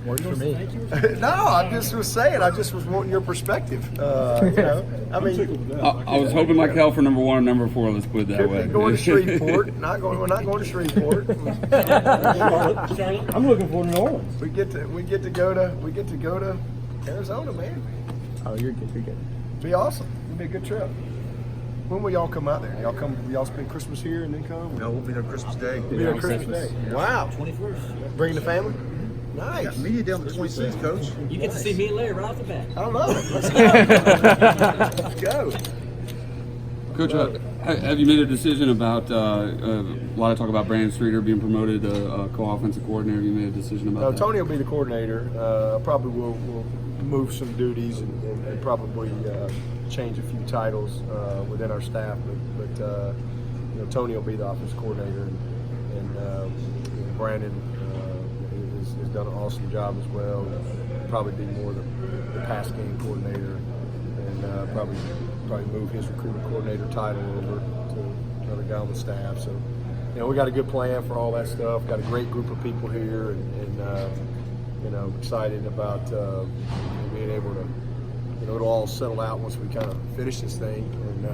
Works for me. No, I just was saying. I just was wanting your perspective. I mean, I was hoping like hell for number 1 and number 4. Let's put it that could way. be going to Shreveport. We're not going to Shreveport. I'm looking forward to New Orleans. We get to go to Arizona, man. Oh, you're good. You're good. Be awesome. It'll be a good trip. When will y'all come out there? Y'all spend Christmas here and then come? No, we'll be there Christmas Day. Be there Christmas Day. Wow. 21st. Bringing the family? Nice. Got media down the 26th, Coach. You get to see me and Larry right off the bat. I don't know. Let's go. Coach, have you made a decision about a lot of talk about Brandon Streeter being promoted to co-offensive coordinator? Have you made a decision about that? Tony will be the coordinator. Probably will move some duties and probably change a few titles within our staff. But Tony will be the offensive coordinator, and Brandon has done an awesome job as well. Probably be more the pass game coordinator, and probably move his recruitment coordinator title over to another guy on the staff. So, we got a good plan for all that stuff. Got a great group of people here, and excited about being able to. It'll all settle out once we kind of finish this thing, and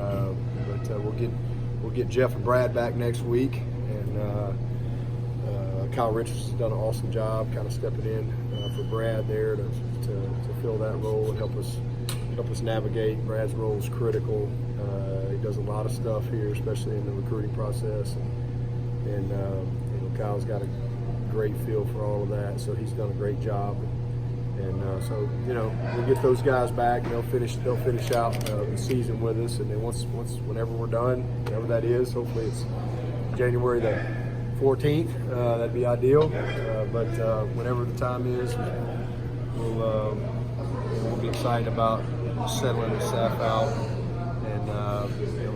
but we'll get Jeff and Brad back next week, and Kyle Richards has done an awesome job, kind of stepping in for Brad there to fill that role and help us navigate. Brad's role is critical. He does a lot of stuff here, especially in the recruiting process, and Kyle's got a great feel for all of that, so he's done a great job. And so we'll get those guys back. They'll finish out the season with us, and then whenever we're done, whatever that is, hopefully it's January the 14th. That'd be ideal. But whenever the time is, we'll be excited about settling the staff out and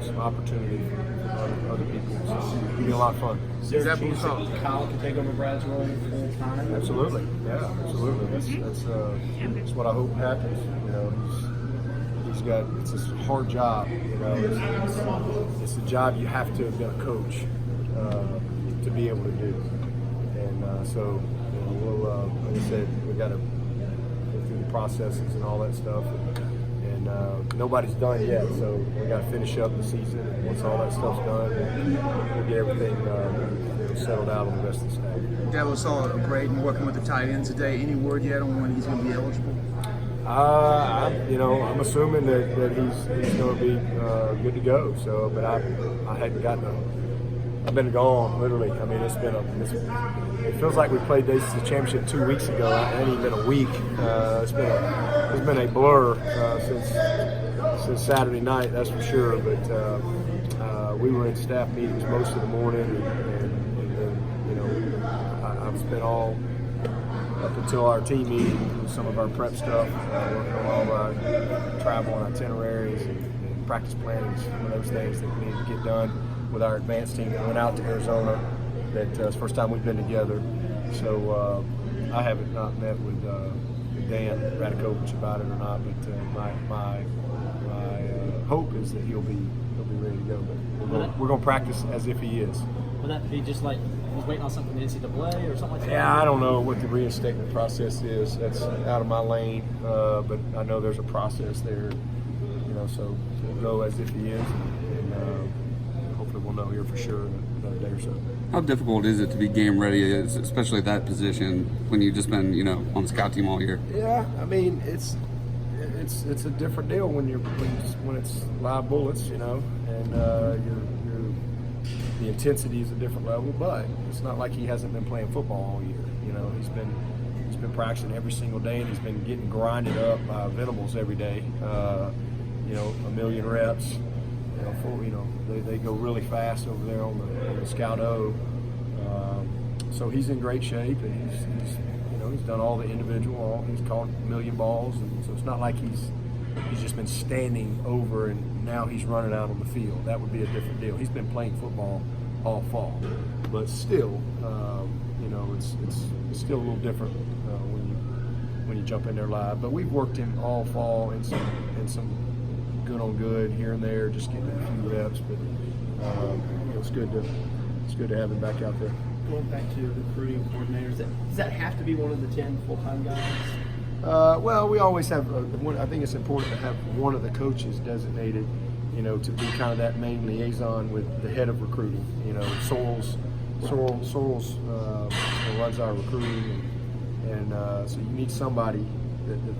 some opportunity for other people. So it'll be a lot of fun. Is there a chance that Kyle can take over Brad's role full time? Absolutely, yeah, absolutely. That's what I hope happens. He's got it's a hard job. It's a job you have to have been a coach to be able to do. And so we'll, like I said, we got to go through the processes and all that stuff. And nobody's done yet, so we got to finish up the season. And once all that stuff's done, we'll get everything settled out on the rest of the staff. Dabo saw Braden working with the tight ends today. Any word yet on when he's going to be eligible? I'm assuming that he's going to be good to go. So, but I hadn't gotten I've been gone literally. I mean, it feels like we played the championship 2 weeks ago. It hasn't even been a week. It's been a blur since Saturday night, that's for sure. But we were in staff meetings most of the morning, and I've spent all up until our team meeting, some of our prep stuff, working on all our travel and itineraries and practice planning, some of those things that we need to get done with our advanced team that went out to Arizona. It's the first time we've been together. So I haven't not met with Dan Radakovich about it or not, but my hope is that he'll be ready to go. But we're going to practice as if he is. Would that be just like he's waiting on something from the NCAA or something like that? Yeah, I don't know what the reinstatement process is. That's out of my lane, but I know there's a process there. So we'll go as if he is, and hopefully we'll know here for sure in another day or so. How difficult is it to be game ready, especially at that position, when you've just been, on the scout team all year? Yeah, I mean it's a different deal when it's live bullets, and the intensity is a different level. But it's not like he hasn't been playing football all year. He's been practicing every single day, and he's been getting grinded up by Venables every day. 1 million reps. They go really fast over there on the Scout O. So he's in great shape, and he's done all the individual. He's caught 1 million balls, and so it's not like he's just been standing over and now he's running out on the field. That would be a different deal. He's been playing football all fall, but still, it's still a little different when you jump in there live. But we've worked him all fall in some good on good here and there, just getting a few reps. But it's good to have him back out there. going back to recruiting coordinators, does that have to be one of the 10 full-time guys? Well, we always have. I think it's important to have one of the coaches designated, to be kind of that main liaison with the head of recruiting. Sorrells runs our recruiting, and so you need somebody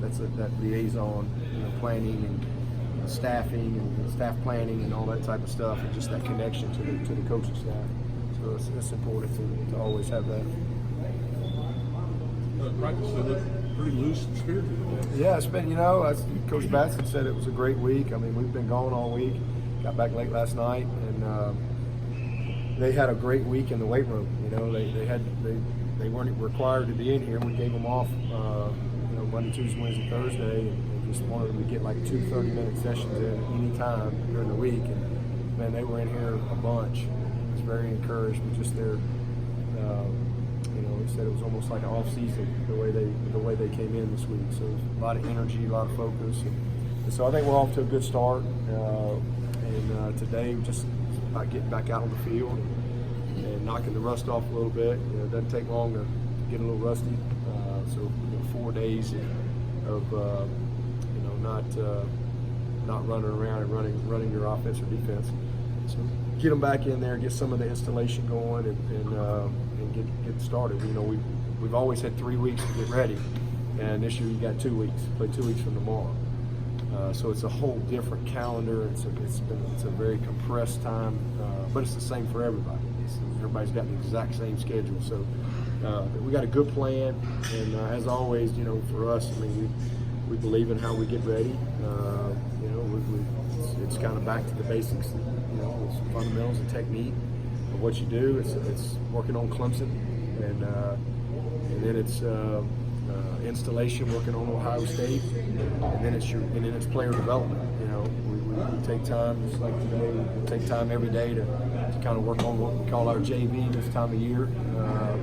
that's that liaison, planning and staffing and staff planning and all that type of stuff, and just that connection to the coaching staff. So it's important to always have that. Practice looked pretty loose and spirited. Yeah, it's been, as Coach Batson said, it was a great week. I mean, we've been gone all week. Got back late last night, and they had a great week in the weight room. They weren't required to be in here. We gave them off, Monday, Tuesday, Wednesday, Thursday, and just wanted them to get like 2 30-minute sessions in any time during the week. And man, they were in here a bunch. I was very encouraged with just their. He said it was almost like an off season the way they came in this week. So a lot of energy, a lot of focus, and so I think we're off to a good start. And today just about getting back out on the field and knocking the rust off a little bit. It doesn't take long to get a little rusty. So 4 days of not running around and running your offense or defense. So get them back in there, get some of the installation going, and get started. We've always had 3 weeks to get ready, and this year you got 2 weeks. Play 2 weeks from tomorrow. So it's a whole different calendar. It's a very compressed time, but it's the same for everybody. Everybody's got the exact same schedule. So we got a good plan, and as always, for us, we believe in how we get ready. It's kind of back to the basics. It's fundamentals and technique of what you do. It's working on Clemson, and then it's installation, working on Ohio State, and then it's player development. We take time, just like today, we take time every day to kind of work on what we call our JV this time of year,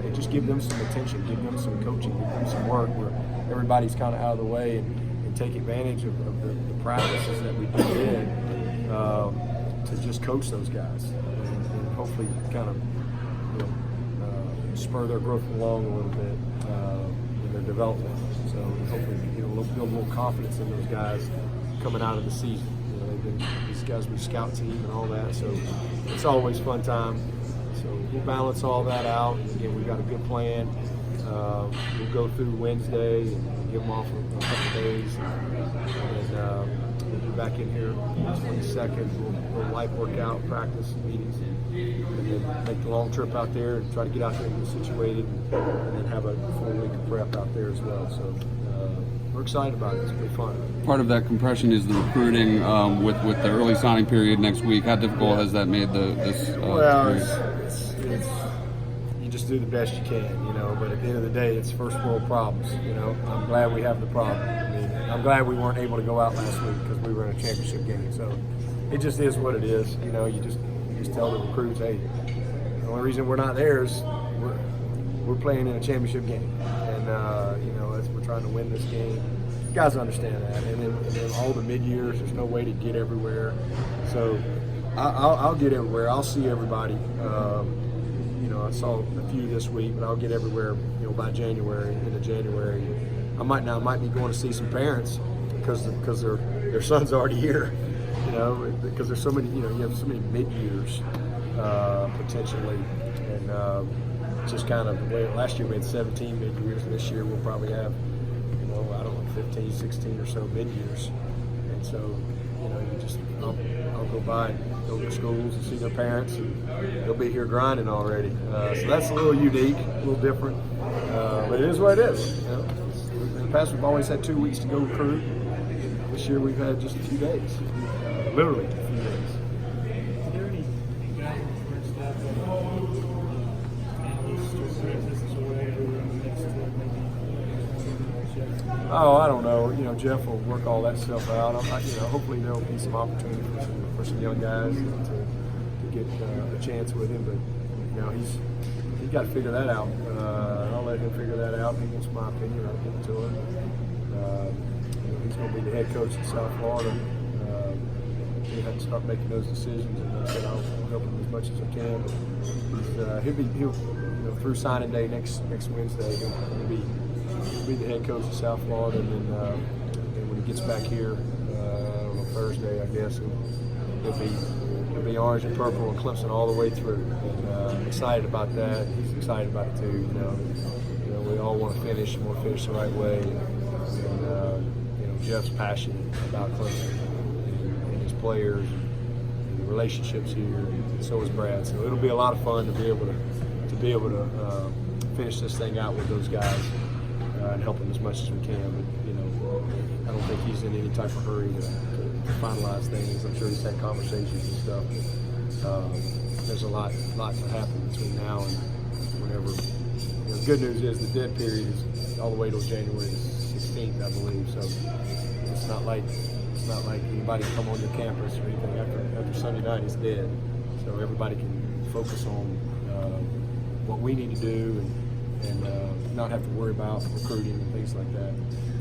and just give them some attention, give them some coaching, give them some work where everybody's kind of out of the way, and take advantage of the practices that we do in to just coach those guys and hopefully kind of spur their growth along a little bit in their development. So hopefully build a little confidence in those guys coming out of the season. These guys with scout team and all that, so it's always fun time. So we'll balance all that out. Again, we've got a good plan. We'll go through Wednesday and give them off a couple days, and we'll be back in here on the 22nd. We'll light workout, practice, meetings, and then make the long trip out there and try to get out there and get situated, and then have a full week of prep out there as well. So we're excited about it. It's going to be fun. Part of that compression is the recruiting with the early signing period next week. How difficult has that made this? Well, it's you just do the best you can, But at the end of the day, it's first world problems. I'm glad we have the problem. I'm glad we weren't able to go out last week because we were in a championship game. So it just is what it is. You just tell the recruits, hey, the only reason we're not there is we're playing in a championship game, and we're trying to win this game. Guys understand that, and then all the mid-years, there's no way to get everywhere. So I'll get everywhere. I'll see everybody. I saw a few this week, but I'll get everywhere. By January, into January. I might be going to see some parents because their son's already here. Because there's so many. You have so many mid-years potentially, and just kind of the way last year we had 17 mid-years, and this year we'll probably have 15, 16 or so mid-years. And so, I'll go by and go to schools and see their parents, and they'll be here grinding already. So that's a little unique, a little different, but it is what it is. In the past, we've always had 2 weeks to go recruit. This year, we've had just a few days, literally a few days. Is there any guidance for staff analysts or scientists or whatever Oh, I don't know. Jeff will work all that stuff out. Hopefully there'll be some opportunity for some young guys to get a chance with him. But he's got to figure that out. I'll let him figure that out. He wants my opinion. I'll give it to him. He's going to be the head coach in South Florida. he had to start making those decisions, and I said I'll help him as much as I can. But he'll through signing day next Wednesday, he'll be the head coach of South Florida, and then when he gets back here on Thursday, I guess he'll be orange and purple and Clemson all the way through. And I'm excited about that. He's excited about it too. We all want to finish and want to finish the right way. And Jeff's passionate about Clemson and his players and the relationships here, and so is Brad. So it'll be a lot of fun to be able to finish this thing out with those guys and help them as much as we can. But I don't think he's in any type of hurry to finalize things. I'm sure he's had conversations and stuff. There's a lot to happen between now and whenever. The good news is the dead period is all the way till January 16th, I believe. So it's not like anybody come on your campus or anything after Sunday night is dead. So everybody can focus on what we need to do and not have to worry about recruiting and things like that.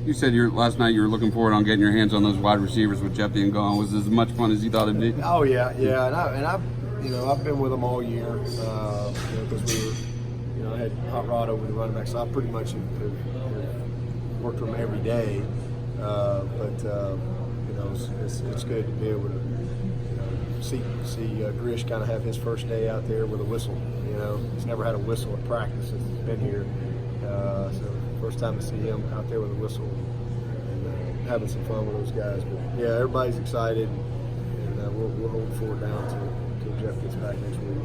You said last night you were looking forward on getting your hands on those wide receivers with Jeff being gone. Was it as much fun as you thought it'd be? Oh yeah, and I've been with them all year because I had Hot Rod over the running back, so I pretty much have worked with them every day. It's good to be able to see Grish kind of have his first day out there with a whistle. He's never had a whistle at practice since he's been here. So first time to see him out there with a whistle and having some fun with those guys. But yeah, everybody's excited, and we'll hold the fort down until Jeff gets back next week.